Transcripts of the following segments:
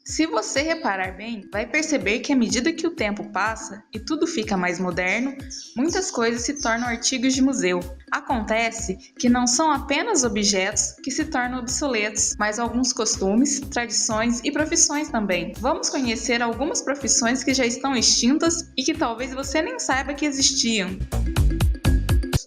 Se você reparar bem, vai perceber que à medida que o tempo passa e tudo fica mais moderno, muitas coisas se tornam artigos de museu. Acontece que não são apenas objetos que se tornam obsoletos, mas alguns costumes, tradições e profissões também. Vamos conhecer algumas profissões que já estão extintas e que talvez você nem saiba que existiam.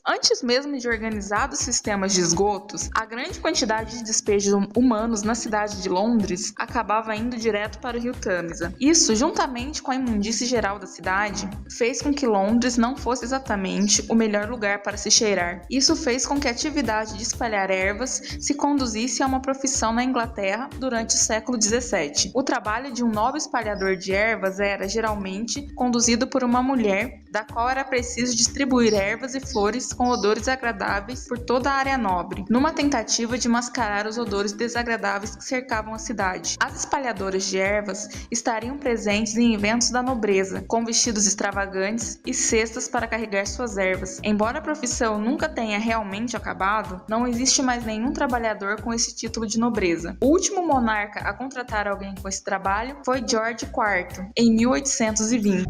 Antes mesmo de organizados sistemas de esgotos, a grande quantidade de despejos humanos na cidade de Londres acabava indo direto para o rio Tâmisa. Isso, juntamente com a imundície geral da cidade, fez com que Londres não fosse exatamente o melhor lugar para se cheirar. Isso fez com que a atividade de espalhar ervas se conduzisse a uma profissão na Inglaterra durante o século XVII. O trabalho de um nobre espalhador de ervas era, geralmente, conduzido por uma mulher, da qual era preciso distribuir ervas e flores com odores agradáveis por toda a área nobre, numa tentativa de mascarar os odores desagradáveis que cercavam a cidade. As espalhadoras de ervas estariam presentes em eventos da nobreza, com vestidos extravagantes e cestas para carregar suas ervas. Embora a profissão nunca tenha realmente acabado, não existe mais nenhum trabalhador com esse título de nobreza. O último monarca a contratar alguém com esse trabalho foi George IV, em 1820.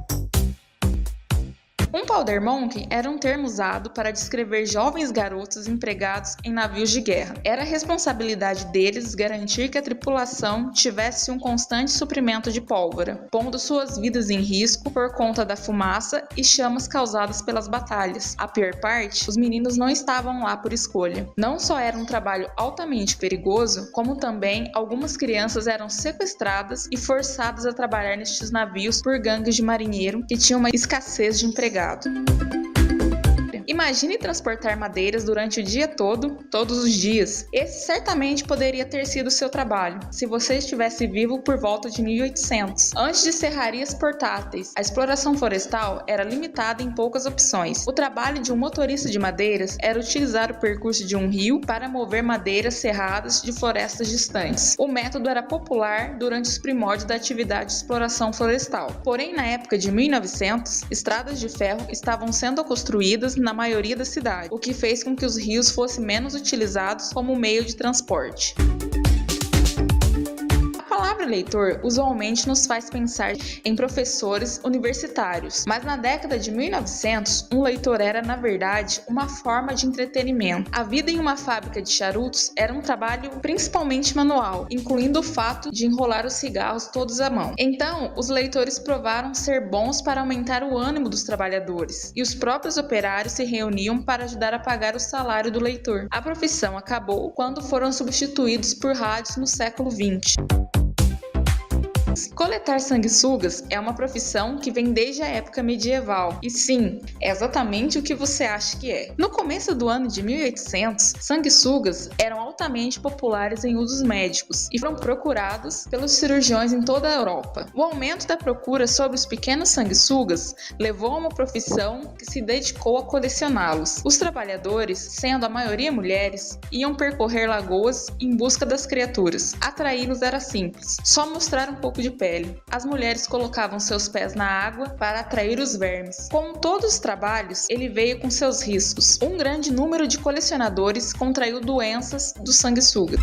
Um powdermonkey era um termo usado para descrever jovens garotos empregados em navios de guerra. Era a responsabilidade deles garantir que a tripulação tivesse um constante suprimento de pólvora, pondo suas vidas em risco por conta da fumaça e chamas causadas pelas batalhas. A pior parte, os meninos não estavam lá por escolha. Não só era um trabalho altamente perigoso, como também algumas crianças eram sequestradas e forçadas a trabalhar nestes navios por gangues de marinheiro que tinham uma escassez de empregados. Imagine transportar madeiras durante o dia todo, todos os dias. Esse certamente poderia ter sido seu trabalho, se você estivesse vivo por volta de 1800. Antes de serrarias portáteis, a exploração florestal era limitada em poucas opções. O trabalho de um motorista de madeiras era utilizar o percurso de um rio para mover madeiras serradas de florestas distantes. O método era popular durante os primórdios da atividade de exploração florestal. Porém, na época de 1900, estradas de ferro estavam sendo construídas na maioria da cidade, o que fez com que os rios fossem menos utilizados como meio de transporte. A palavra leitor usualmente nos faz pensar em professores universitários, mas na década de 1900, um leitor era, na verdade, uma forma de entretenimento. A vida em uma fábrica de charutos era um trabalho principalmente manual, incluindo o fato de enrolar os cigarros todos à mão. Então, os leitores provaram ser bons para aumentar o ânimo dos trabalhadores, e os próprios operários se reuniam para ajudar a pagar o salário do leitor. A profissão acabou quando foram substituídos por rádios no século XX. Coletar sanguessugas é uma profissão que vem desde a época medieval. E sim, é exatamente o que você acha que é. No começo do ano de 1800, sanguessugas eram altamente populares em usos médicos e foram procurados pelos cirurgiões em toda a Europa. O aumento da procura sobre os pequenos sanguessugas levou a uma profissão que se dedicou a colecioná-los. Os trabalhadores, sendo a maioria mulheres, iam percorrer lagoas em busca das criaturas. Atraí-los era simples, só mostrar um pouco de pele. As mulheres colocavam seus pés na água para atrair os vermes. Como todos os trabalhos, ele veio com seus riscos. Um grande número de colecionadores contraiu doenças do sanguessuga.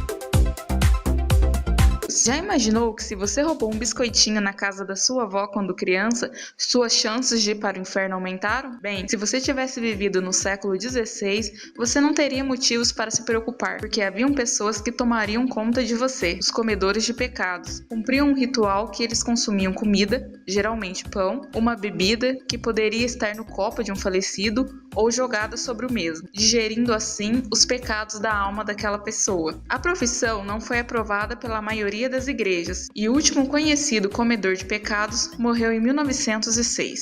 Já imaginou que se você roubou um biscoitinho na casa da sua avó quando criança, suas chances de ir para o inferno aumentaram? Bem, se você tivesse vivido no século XVI, você não teria motivos para se preocupar, porque haviam pessoas que tomariam conta de você, os comedores de pecados. Cumpriam um ritual que eles consumiam comida, geralmente pão, uma bebida que poderia estar no copo de um falecido ou jogada sobre o mesmo, digerindo assim os pecados da alma daquela pessoa. A profissão não foi aprovada pela maioria das igrejas, e o último conhecido comedor de pecados morreu em 1906.